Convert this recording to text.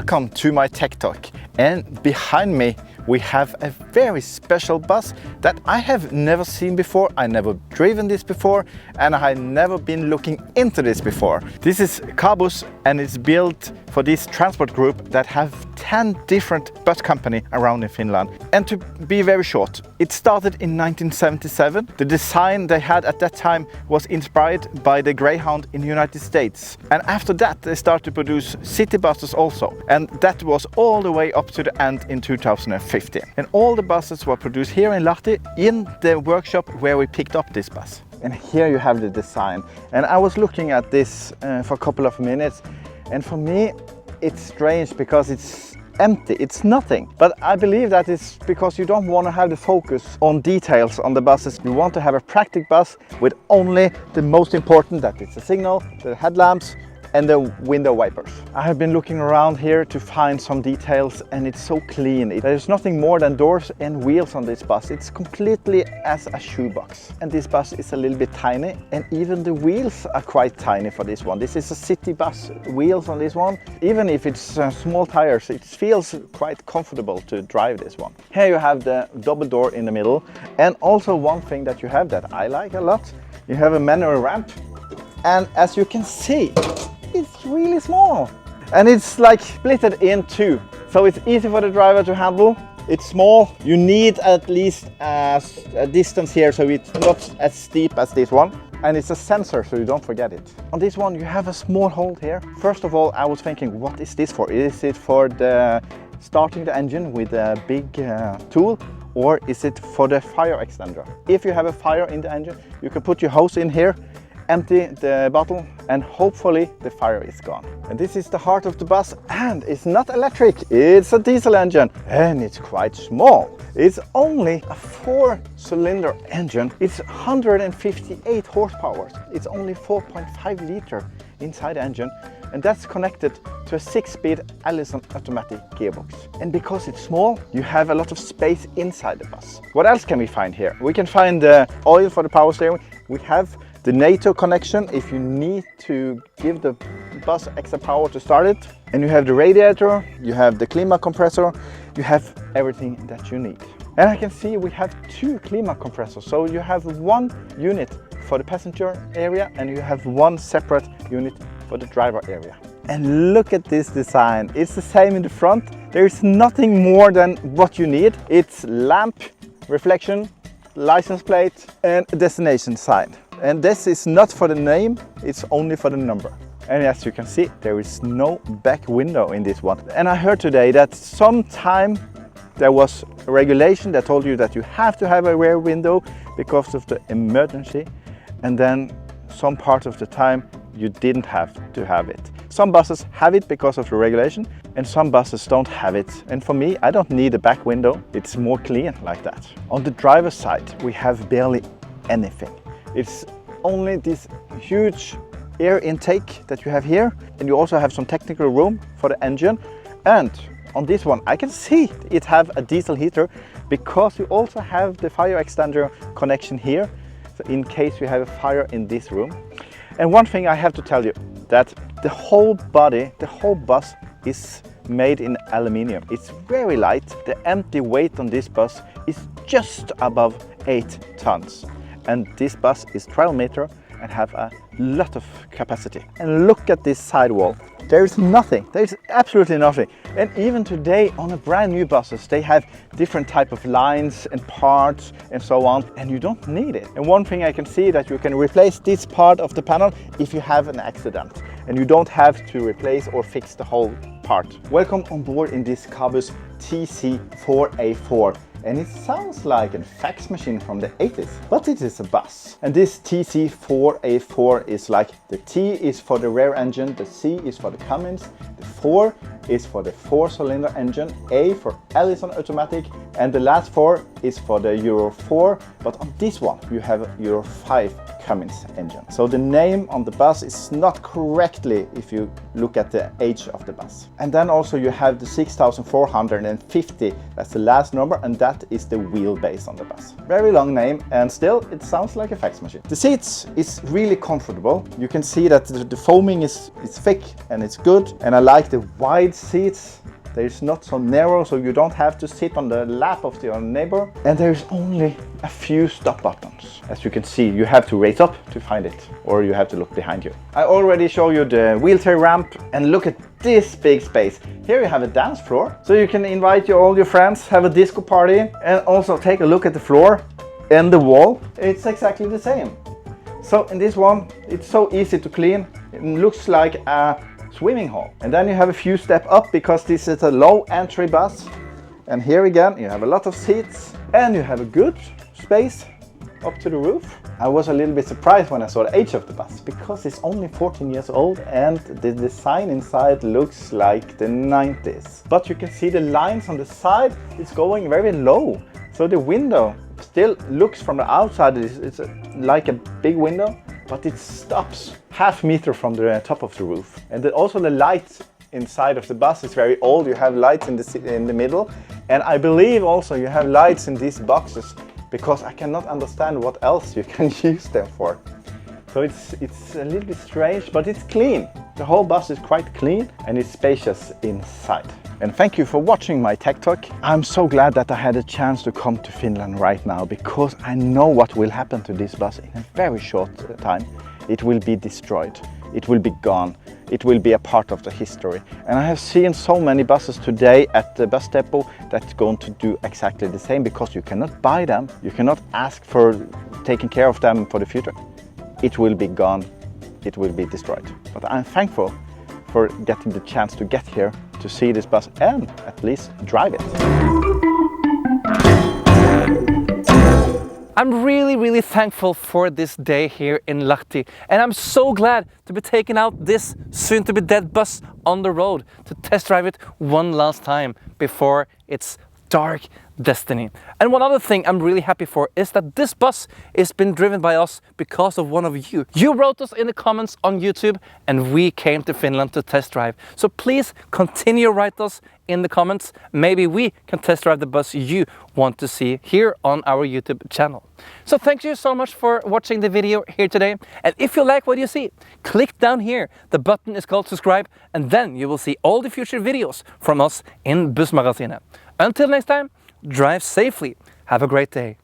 Welcome to my Tech Talk, and behind me we have a very special bus that I have never seen before. I never driven this before, and I have never been looking into this before. This is Kabus, and it's built for this transport group that have 10 different bus companies around in Finland. And to be very short, it started in 1977. The design they had at that time was inspired by the Greyhound in the United States. And after that, they started to produce city buses also. And that was all the way up to the end in 2015. And all the buses were produced here in Lahti in the workshop where we picked up this bus. And here you have the design. And I was looking at this for a couple of minutes. And for me, it's strange because it's empty, it's nothing. But I believe that it's because you don't want to have the focus on details on the buses. You want to have a practical bus with only the most important, that is the signal, the headlamps, and the window wipers. I have been looking around here to find some details, and it's so clean. There's nothing more than doors and wheels on this bus. It's completely as a shoebox. And this bus is a little bit tiny, and even the wheels are quite tiny for this one. This is a city bus wheels on this one. Even if it's small tires, it feels quite comfortable to drive this one. Here you have the double door in the middle. And also one thing that you have that I like a lot, you have a manual ramp. And as you can see, it's really small, and it's like split in two, so it's easy for the driver to handle. It's small. You need at least a distance here, so it's not as steep as this one, and it's a sensor, so you don't forget it. On this one you have a small hole here. First of all, I was thinking, what is this for? Is it for the starting the engine with a big tool, or is it for the fire extender? If you have a fire in the engine, you can put your hose in here, empty the bottle, and hopefully the fire is gone. And this is the heart of the bus, and it's not electric, it's a diesel engine, and it's quite small. It's only a 4-cylinder engine. It's 158 horsepower. It's only 4.5 liter inside the engine, and that's connected to a 6-speed Allison automatic gearbox. And because it's small, you have a lot of space inside the bus. What else can we find here? We can find the oil for the power steering. We have the NATO connection if you need to give the bus extra power to start it. And you have the radiator, you have the climate compressor, you have everything that you need. And I can see we have 2 climate compressors. So you have one unit for the passenger area, and you have one separate unit for the driver area. And look at this design. It's the same in the front. There is nothing more than what you need. It's lamp, reflection, license plate, and destination sign. And this is not for the name, it's only for the number. And as you can see, there is no back window in this one. And I heard today that sometime there was a regulation that told you that you have to have a rear window because of the emergency. And then some part of the time you didn't have to have it. Some buses have it because of the regulation, and some buses don't have it. And for me, I don't need a back window. It's more clean like that. On the driver's side, we have barely anything. It's only this huge air intake that you have here, and you also have some technical room for the engine. And on this one, I can see it have a diesel heater because you also have the fire extender connection here, so in case you have a fire in this room. And one thing I have to tell you, that the whole body, the whole bus is made in aluminium. It's very light. The empty weight on this bus is just above 8 tons. And this bus is 12 meters and have a lot of capacity. And look at this sidewall. There is nothing. There is absolutely nothing. And even today on a brand new buses, they have different type of lines and parts and so on, and you don't need it. And one thing I can see that you can replace this part of the panel if you have an accident, and you don't have to replace or fix the whole part. Welcome on board in this Kabus TC4A4. And it sounds like a fax machine from the 80s, but it is a bus. And this TC4A4 is like the T is for the rear engine, the C is for the Cummins, the 4 is for the 4-cylinder engine, A for Allison automatic, and the last 4 is for the Euro 4. But on this one, you have a Euro 5 Cummins engine. So the name on the bus is not correctly if you look at the age of the bus. And then also you have the 6450, that's the last number, and that is the wheelbase on the bus. Very long name, and still it sounds like a fax machine. The seats is really comfortable. You can see that the foaming is thick and it's good, and I like the wide seats. It's not so narrow, so you don't have to sit on the lap of your neighbor. And there's only a few stop buttons. As you can see, you have to raise up to find it, or you have to look behind you. I already showed you the wheelchair ramp, and look at this big space. Here you have a dance floor, so you can invite all your friends, have a disco party, and also take a look at the floor and the wall. It's exactly the same. So in this one, it's so easy to clean. It looks like a swimming hall. And then you have a few steps up because this is a low entry bus. And here again, you have a lot of seats and you have a good space up to the roof. I was a little bit surprised when I saw the age of the bus because it's only 14 years old and the design inside looks like the 90s. But you can see the lines on the side, it's going very low. So the window still looks from the outside, it's like a big window, but it stops half meter from the top of the roof. And also the light inside of the bus is very old. You have lights in the middle, and I believe also you have lights in these boxes because I cannot understand what else you can use them for. So it's a little bit strange, but it's clean. The whole bus is quite clean and it's spacious inside. And thank you for watching my tech talk. I'm so glad that I had a chance to come to Finland right now because I know what will happen to this bus in a very short time. It will be destroyed. It will be gone. It will be a part of the history. And I have seen so many buses today at the bus depot that's going to do exactly the same because you cannot buy them. You cannot ask for taking care of them for the future. It will be gone. It will be destroyed. But I'm thankful for getting the chance to get here to see this bus and at least drive it. I'm really thankful for this day here in Lahti, and I'm so glad to be taking out this soon-to-be dead bus on the road to test drive it one last time before its dark destiny. And one other thing I'm really happy for is that this bus is been driven by us because of one of you. You wrote us in the comments on YouTube and we came to Finland to test drive. So please continue to write us in the comments. Maybe we can test drive the bus you want to see here on our YouTube channel. So thank you so much for watching the video here today. And if you like what you see, click down here. The button is called subscribe, and then you will see all the future videos from us in Bussmagasinet. Until next time, drive safely. Have a great day.